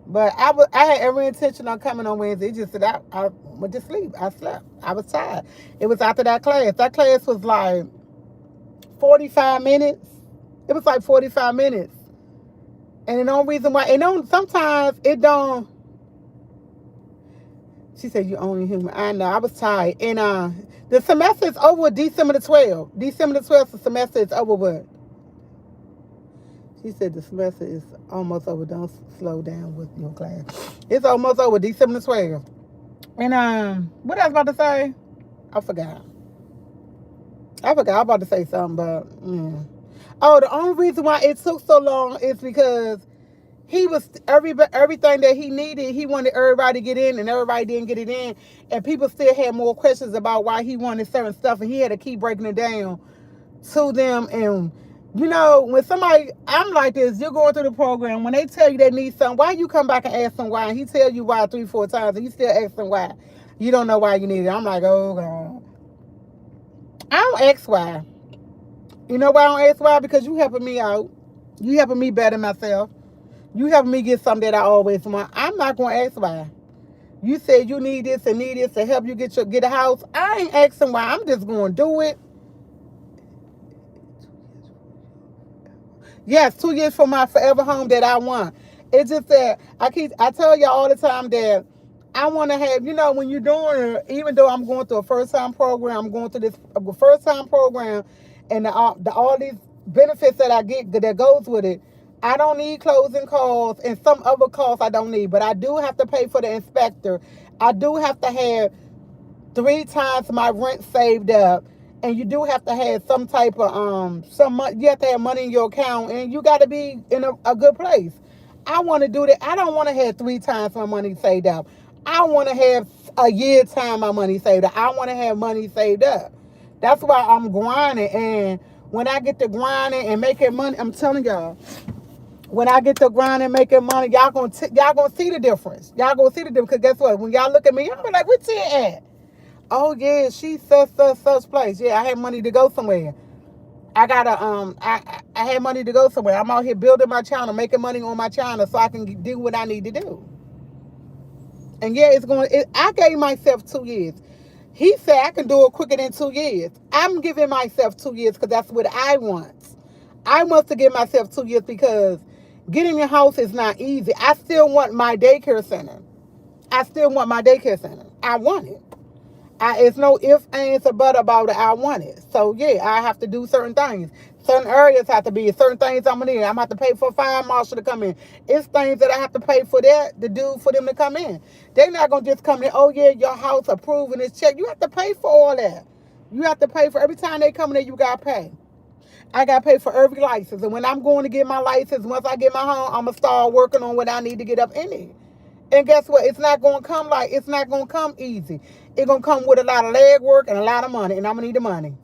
But I had every intention on coming on Wednesday. It just that I went to sleep. I slept. I was tired. It was after that class. That class was like 45 minutes. It was like 45 minutes. And the only reason why, sometimes it don't. She said, you only human. I know, I was tired. And the semester is over December the 12th. December the 12th, the semester is over with. She said the semester is almost over. Don't slow down with your class. It's almost over December the 12th. And what I was about to say? I forgot. I was about to say something, but Oh, the only reason why it took so long is because He was everything that he needed. He wanted everybody to get in, and everybody didn't get it in. And people still had more questions about why he wanted certain stuff, and he had to keep breaking it down to them. And when somebody, I'm like this, you're going through the program. When they tell you they need something, why you come back and ask them why? And he tell you why 3-4 times, and you still ask them why. You don't know why you need it. I'm like, oh God. I don't ask why. You know why I don't ask why? Because you helping me out. You helping me better myself. You helping me get something that I always want. I'm not going to ask why. You said you need this and need this to help you get a house. I ain't asking why. I'm just going to do it. Yes, 2 years for my forever home that I want. It's just that I tell y'all all the time that I want to have, when you're doing it, even though I'm going through a first time program, I'm going through this first time program, and all these benefits that I get that goes with it. I don't need closing costs and some other costs I don't need, but I do have to pay for the inspector. I do have to have 3 times my rent saved up, and you do have to have some type of you have to have money in your account, and you got to be in a good place. I want to do that. I don't want to have 3 times my money saved up. I want to have a year time my money saved up. I want to have money saved up. That's why I'm grinding, and when I get to grinding and making money, I'm telling y'all, when I get to grinding, making money, y'all gonna see the difference. Y'all gonna see the difference. Because guess what? When y'all look at me, y'all be like, "What's it at?" Oh yeah, she's such place. Yeah, I had money to go somewhere. I gotta I had money to go somewhere. I'm out here building my channel, making money on my channel, so I can do what I need to do. And yeah, I gave myself 2 years. He said I can do it quicker than 2 years. I'm giving myself 2 years because that's what I want. I want to give myself 2 years because getting a house is not easy. I still want my daycare center. I want it. It's no ifs, ands, or but about it. I want it. So yeah, I have to do certain things. Certain areas have to be. Certain things I'm gonna need. I'm gonna have to pay for a fire marshal to come in. It's things that I have to pay for that to do for them to come in. They're not gonna just come in. Oh yeah, your house approved and it's checked. You have to pay for all that. You have to pay for every time they come in there. You gotta pay. I got to pay for every license. And when I'm going to get my license, once I get my home, I'm going to start working on what I need to get up in it. And guess what? It's not going to come easy. It's going to come with a lot of leg work and a lot of money. And I'm going to need the money.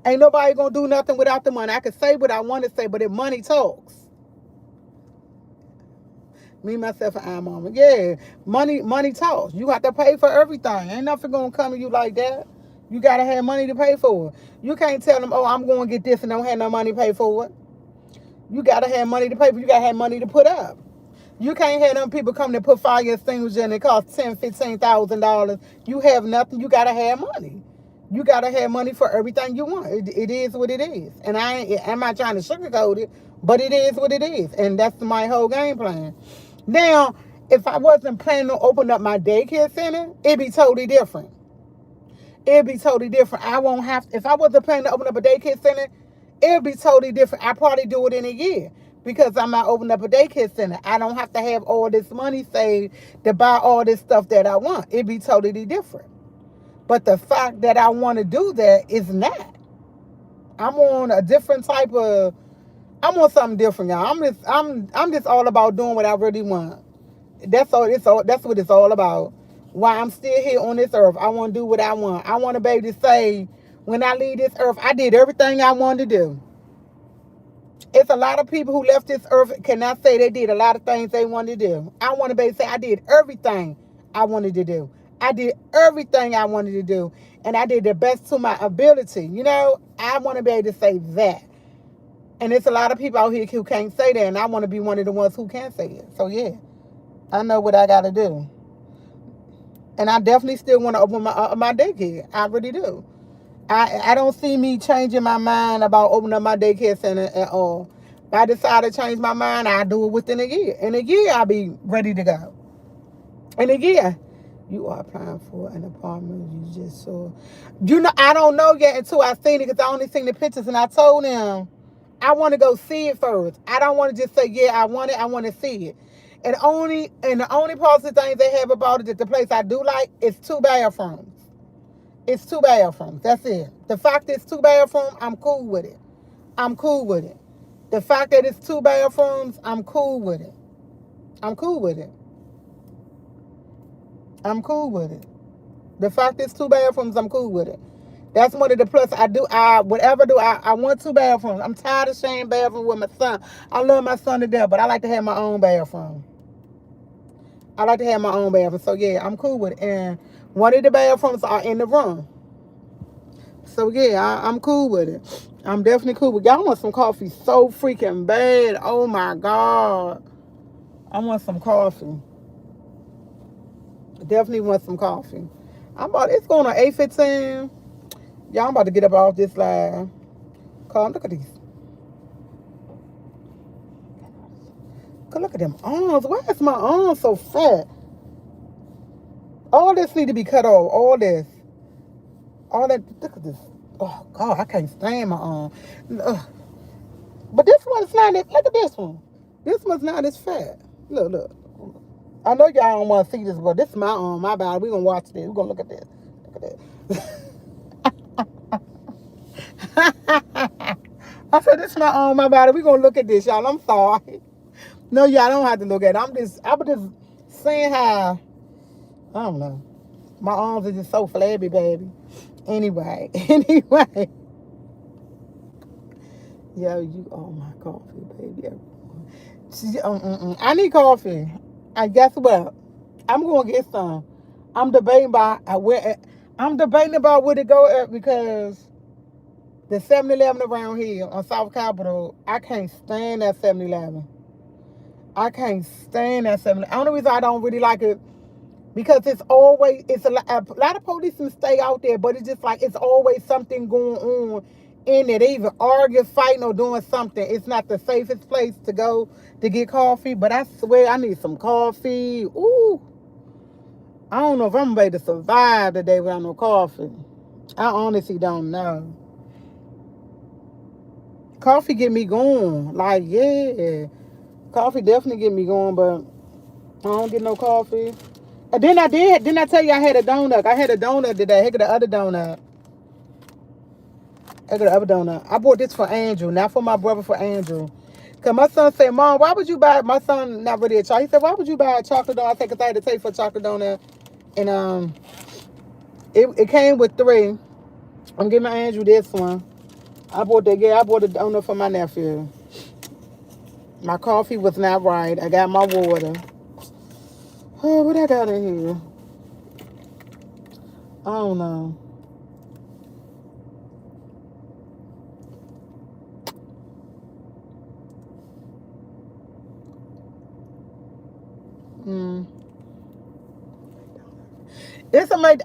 Ain't nobody going to do nothing without the money. I can say what I want to say, but if money talks. Me, myself, and I'm on it. Yeah, money talks. You have to pay for everything. Ain't nothing going to come to you like that. You got to have money to pay for it. You can't tell them, oh, I'm going to get this and don't have no money to pay for it. You got to have money to pay for it. You got to have money to put up. You can't have them people come to put fire extinguishers in. It costs $10,000, $15,000. You have nothing. You got to have money. You got to have money for everything you want. It is what it is. And I'm not trying to sugarcoat it, but it is what it is. And that's my whole game plan. Now, if I wasn't planning on opening up my daycare center, it'd be totally different. I won't have, if I wasn't planning to open up a daycare center, it'd be totally different. I probably do it in a year because I'm not opening up a daycare center. I don't have to have all this money saved to buy all this stuff that I want. It'd be totally different. But the fact that I want to do that is not. I'm on a different type of, I'm on something different, y'all. I'm just all about doing what I really want. That's what it's all about. While I'm still here on this earth, I want to do what I want. I want to be able to say, when I leave this earth, I did everything I wanted to do. It's a lot of people who left this earth cannot say they did a lot of things they wanted to do. I want to be able to say I did everything I wanted to do. I did everything I wanted to do, and I did the best to my ability. I want to be able to say that. And there's a lot of people out here who can't say that, and I want to be one of the ones who can say it. So yeah, I know what I got to do. And I definitely still want to open my daycare. I really do. I don't see me changing my mind about opening up my daycare center at all. If I decide to change my mind, I'll do it within a year. In a year, I'll be ready to go. In a year, you are applying for an apartment you just saw. I don't know yet until I seen it because I only seen the pictures. And I told them I want to go see it first. I don't want to just say, yeah, I want it. I want to see it. And the only positive things they have about it, that the place I do like, is 2 bathrooms. It's 2 bathrooms. That's it. The fact it's 2 bathrooms, I'm cool with it. The fact that it's 2 bathrooms, I'm cool with it. I'm cool with it. I'm cool with it. The fact it's 2 bathrooms, I'm cool with it. That's one of the plus. I want 2 bathrooms. I'm tired of sharing bathroom with my son. I love my son to death, but I like to have my own bathroom. I like to have my own bathroom. So yeah, I'm cool with it. And one of the bathrooms are in the room. So yeah, I'm cool with it. I'm definitely cool with it. Y'all want some coffee so freaking bad. Oh my God. I want some coffee. Definitely want some coffee. It's going on 8:15. Y'all, I'm about to get up off this live. Look at these. Look at them arms. Why is my arm so fat? All this need to be cut off. All this. All that. Look at this. Oh, God, I can't stand my arm. Ugh. But this one's not. Look at this one. This one's not as fat. Look. I know y'all don't want to see this, but this is my arm, my body. We're going to watch this. We're going to look at this. Look at that. I said, this is my arm, my body. We're going to look at this, y'all. I'm sorry. No, y'all don't have to look at it. I'm just saying how, I don't know. My arms are just so flabby, baby. Anyway. Yo, you, oh my coffee, baby. I need coffee. And guess what? I'm going to get some. I'm debating about where to go at because the 7-Eleven around here on South Capitol, I can't stand that 7-Eleven. I can't stand that 7-Eleven. The only reason I don't really like it because it's a lot of policemen stay out there, but it's just like it's always something going on in it. They either arguing, fighting, or doing something. It's not the safest place to go to get coffee, but I swear I need some coffee. Ooh. I don't know if I'm ready to survive today without no coffee. I honestly don't know. Coffee get me going. Like, yeah. Coffee definitely get me going, but I don't get no coffee. And then didn't I tell you I had a donut? I had a donut today. Heck of the other donut. I bought this for Andrew, not for my brother, for Andrew. Because my son said, Mom, why would you buy, my son not really a child. He said, why would you buy a chocolate donut? I said, because I had to take for a chocolate donut. And it came with 3. I'm giving Andrew this one. I bought a donut for my nephew. My coffee was not right. I got my water. Oh, what I got in here? I don't know.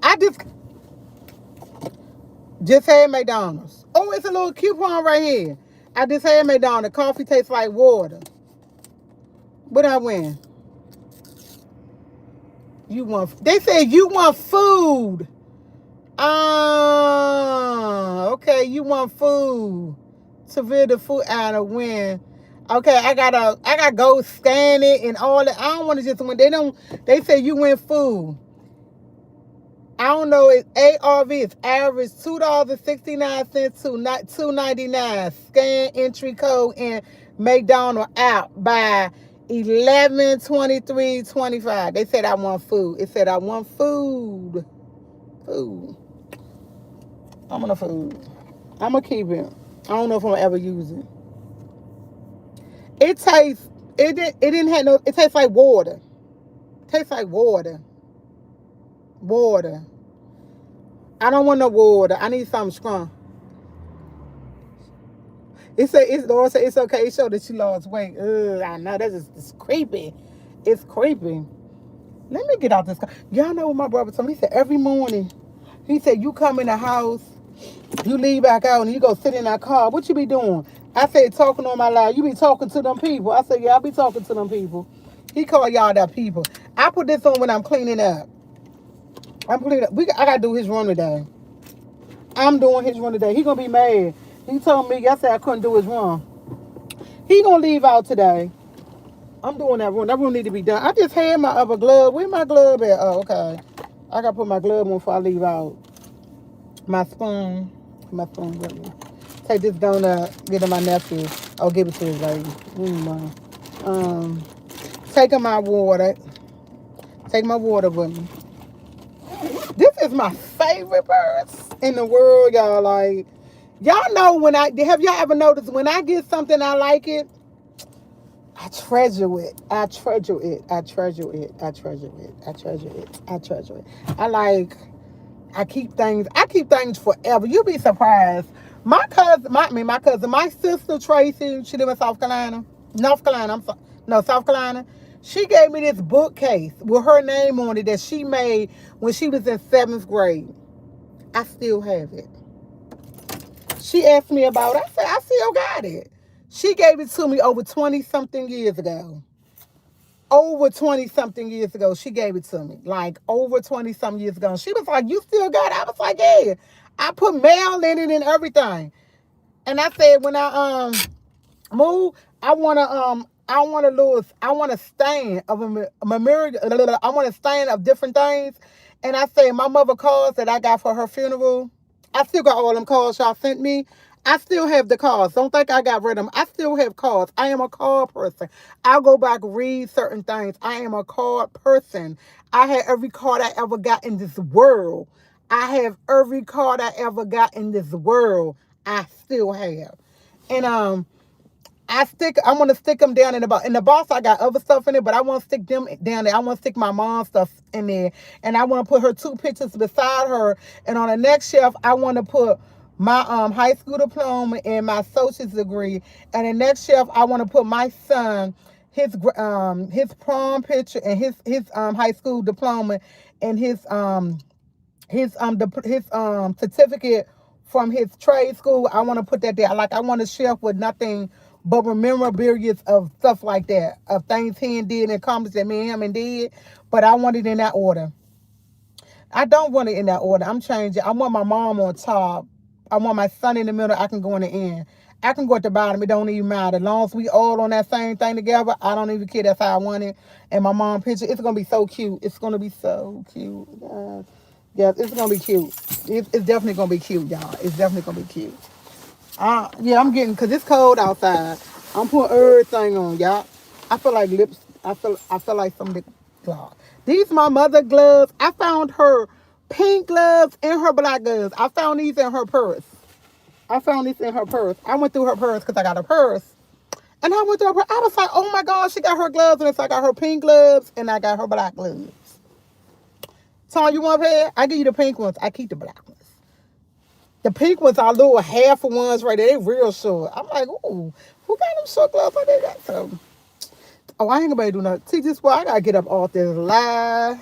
I just had McDonald's. Oh, it's a little coupon right here. I just had McDonald's. Coffee tastes like water. What I win? They said you want food. Okay, you want food. To figure the food out of win. Okay, I gotta go scan it and all that. I don't want to just win. They say you win food. I don't know. It's ARV. It's average $2.69 to $2.99. Scan entry code in McDonald's app by 11/23/25. They said I want food. It said I want food. Food. I'm gonna food. I'm gonna keep it. I don't know if I'm gonna ever use it. It tastes. It didn't have no. It tastes like water. Tastes like water. Water. I don't want no water. I need something strong. It's okay. It showed that she lost weight. Ugh, I know it's creepy. It's creepy. Let me get out this car. Y'all know what my brother told me? He said every morning. He said you come in the house, you leave back out, and you go sit in that car. What you be doing? I said talking on my live. You be talking to them people. I said yeah, I be talking to them people. He called y'all that people. I put this on when I'm cleaning up. I gotta do his run today. I'm doing his run today. He gonna be mad. He told me yesterday I couldn't do his run. He gonna leave out today. I'm doing that run. That run need to be done. I just had my other glove. Where my glove at? Oh, okay. I gotta put my glove on before I leave out. My spoon with me. Take this donut, get to my nephew. Oh, give it to his lady. Um, taking my water. Take my water with me. This is my favorite purse in the world, y'all. Like, y'all know when have y'all ever noticed when I get something I like it, I treasure it. I treasure it. I treasure it. I treasure it. I treasure it. I treasure it. I keep things forever. You'll be surprised. My sister Tracy, she live in South Carolina. North Carolina, I'm sorry. No, South Carolina. She gave me this bookcase with her name on it that she made when she was in 7th grade. I still have it. She asked me about it. I said, I still got it. She gave it to me over 20 something years ago. Over 20 something years ago, she gave it to me. Like over 20 something years ago. She was like, you still got it? I was like, yeah. I put mail in it and everything. And I said, when I move, I want a stand of a memorial. I want a stand of different things. And I said, my mother cards that I got for her funeral, I still got all them cards y'all sent me. I still have the cards. Don't think I got rid of them. I still have cards. I am a card person. I'll go back and read certain things. I am a card person. I had every card I ever got in this world. I have every card I ever got in this world. I still have. And I want to stick them down in the box. In the box, I got other stuff in it, but I want to stick them down there. I want to stick my mom's stuff in there. And I want to put her 2 pictures beside her. And on the next shelf, I want to put my high school diploma and my associate's degree. And the next shelf, I want to put my son, his prom picture and his high school diploma and his certificate from his trade school. I want to put that there. Like, I want a shelf with nothing but memorabilia of stuff like that, of things he and did and accomplished that me and him and did. But I want it in that order. I don't want it in that order. I'm changing. I want my mom on top. I want my son in the middle. I can go in the end. I can go at the bottom. It don't even matter. As long as we all on that same thing together, I don't even care. That's how I want it. And my mom picture, it's going to be so cute. It's going to be so cute. Yes, it's going to be cute. It's definitely going to be cute, y'all. It's definitely going to be cute. Yeah, I'm getting, because it's cold outside. I'm putting everything on, y'all. I feel like lips. I feel like some lip gloss. These my mother gloves. I found her pink gloves and her black gloves. I found these in her purse. I went through her purse because I got a purse. And I went through her purse. I was like, oh my God, she got her gloves. And it's like I got her pink gloves and I got her black gloves. Tom, you want a pair? I give you the pink ones. I keep the black ones. The pink ones are little half of ones right there. They real short. I'm like, ooh, who got them short gloves like they got? So, I ain't gonna do nothing. See, this why I gotta get up off this live.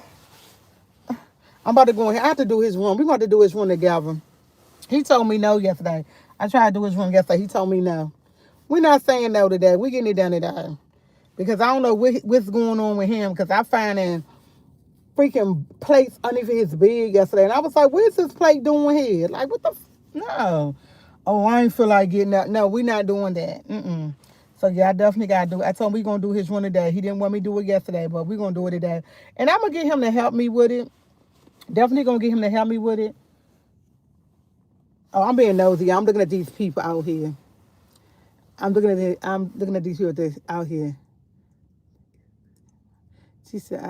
I'm about to go in here. I have to do his room. We about to do his room together. He told me no yesterday. I tried to do his room yesterday. He told me no. We're not saying no today. We're getting it done today. Because I don't know what's going on with him. Because I found freaking plates underneath his bed yesterday. And I was like, what's this plate doing here? Like, what the no. Oh, I ain't feel like getting up. No, we're not doing that. So, yeah, I definitely got to do it. I told him we're going to do his one today. He didn't want me to do it yesterday, but we're going to do it today. And I'm going to get him to help me with it. Definitely going to get him to help me with it. Oh, I'm being nosy. I'm looking at these people out here. I'm looking at these people out here. She said,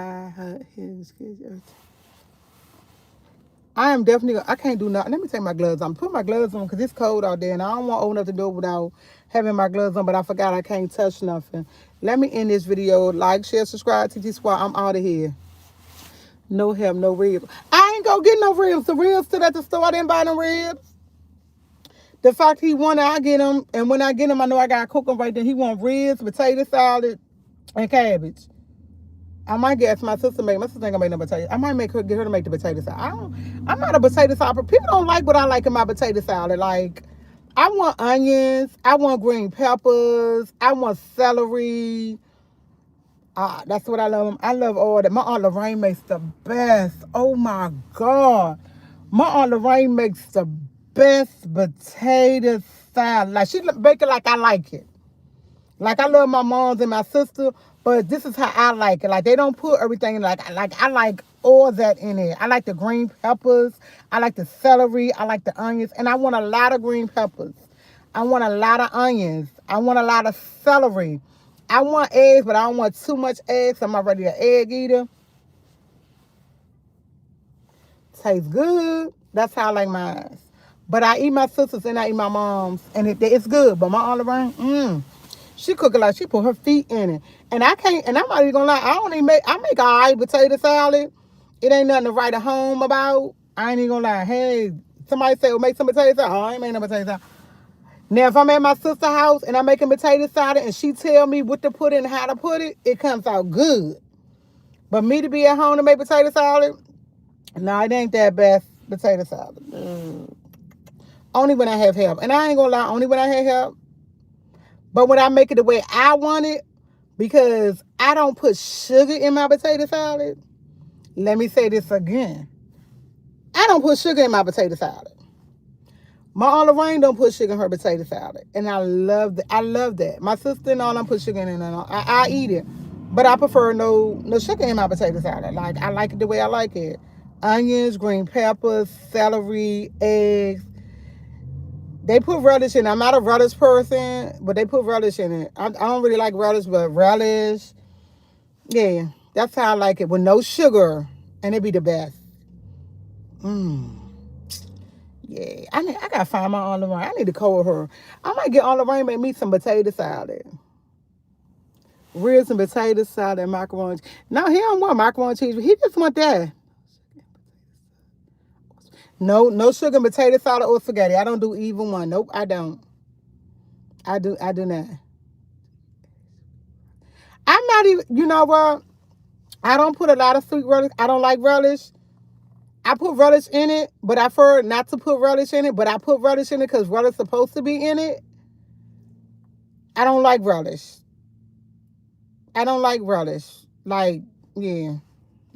I am definitely, I can't do nothing. Let me take my gloves on. Put my gloves on because it's cold out there and I don't want to open up the door without having my gloves on, but I forgot I can't touch nothing. Let me end this video. Like, share, subscribe to this while I'm out of here. No help, no ribs. I ain't gonna get no ribs. The ribs still at the store. I didn't buy no ribs. The fact he wanted, I get them. And when I get them, I know I gotta cook them right then. He want ribs, potato salad, and cabbage. I might get my sister make. My sister ain't gonna make no potato. I might get her to make the potato salad. I'm not a potato salad. People don't like what I like in my potato salad. Like, I want onions. I want green peppers. I want celery. That's what I love. I love all that. My Aunt Lorraine makes the best. Oh my God. My Aunt Lorraine makes the best potato salad. Like, she make it like I like it. Like, I love my moms and my sister, but this is how I like it. Like, they don't put everything in. Like I like all that in it. I like the green peppers. I like the celery. I like the onions. And I want a lot of green peppers. I want a lot of onions. I want a lot of celery. I want eggs, but I don't want too much eggs. I'm already an egg eater. Tastes good. That's how I like mine. But I eat my sister's and I eat my mom's, and it's good. But my olive oil, she cook it like she put her feet in it. And I can't, and I'm not even gonna lie, I make all right potato salad. It ain't nothing to write a home about. I ain't even gonna lie. Hey, somebody say, well, make some potato salad. Oh, I ain't making no potato salad. Now, if I'm at my sister's house and I'm making potato salad and she tell me what to put in and how to put it, it comes out good. But me to be at home to make potato salad, no, it ain't that best potato salad. Only when I have help. And I ain't gonna lie, only when I have help. But when I make it the way I want it, because I don't put sugar in my potato salad. Let me say this again. I don't put sugar in my potato salad. My Olive Rain don't put sugar in her potato salad. And I love that. I love that. My sister and all don't put sugar in it. I eat it. But I prefer no sugar in my potato salad. Like, I like it the way I like it. Onions, green peppers, celery, eggs. They put relish in it. I'm not a relish person, but they put relish in it. I don't really like relish, but relish. Yeah, that's how I like it. With no sugar. And it be the best. Yeah, I gotta find my Olive Rain. I need to call her. I might get Olive Rain and make me some potato salad. Ribs and potato salad and macaroni. No, he don't want macaroni and cheese. He just want that. No sugar, potato salad, or spaghetti. I don't do either one. Nope, I don't. I do not. I'm not even, you know what? I don't put a lot of sweet relish. I don't like relish. I put relish in it, but I prefer not to put relish in it. But I put relish in it because relish is supposed to be in it. I don't like relish. I don't like relish. Like, yeah.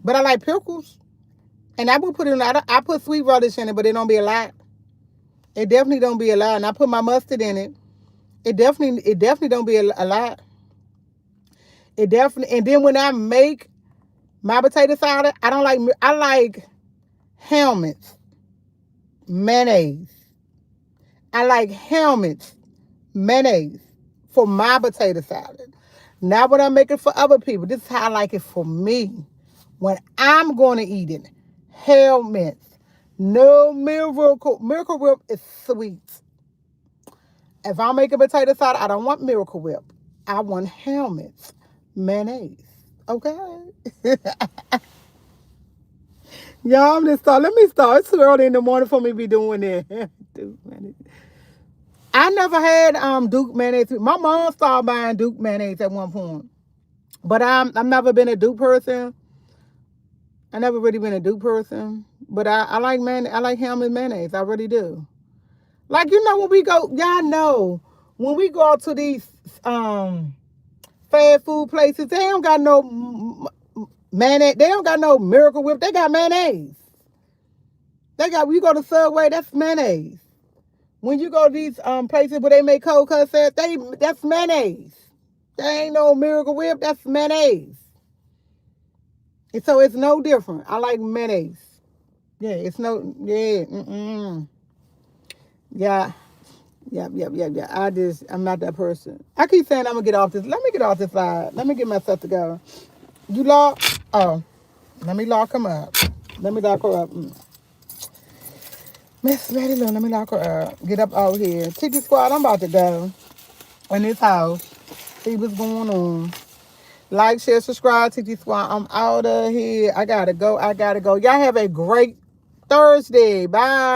But I like pickles. And I would put it in, I put sweet relish in it, but it don't be a lot. It definitely don't be a lot. And I put my mustard in it. It definitely don't be a lot. It definitely, and then when I make my potato salad, I like helmets, mayonnaise. I like helmets, mayonnaise for my potato salad. Not when I make it for other people. This is how I like it for me. When I'm going to eat it, helmets. No Miracle. Miracle Whip is sweet. If I make a potato salad, I don't want Miracle Whip. I want helmets, mayonnaise. Okay? Y'all, let me start. It's too early in the morning for me to be doing that. I never had Duke mayonnaise. My mom started buying Duke mayonnaise at one point. But I've never been a Duke person. I never really been a Duke person. But I like I like ham and mayonnaise. I really do. Like, you know, when we go, y'all know, when we go out to these fast food places, they don't got no mayonnaise. They don't got no Miracle Whip. They got mayonnaise. You go to Subway, that's mayonnaise. When you go to these places where they make cold cuts, that's mayonnaise. There ain't no Miracle Whip, that's mayonnaise. And so it's no different. I like mayonnaise. Yeah, it's no, yeah, yeah. I'm not that person. I keep saying I'm going to get off this. Let me get off this slide. Let me get myself together. You lock? Oh, let me lock him up. Let me lock her up. Miss Lady Lou, let me lock her up. Get up out here. Tiki Squad, I'm about to go in this house. See what's going on. Like, share, subscribe, Tiki Squad. I'm out of here. I gotta go. Y'all have a great Thursday. Bye.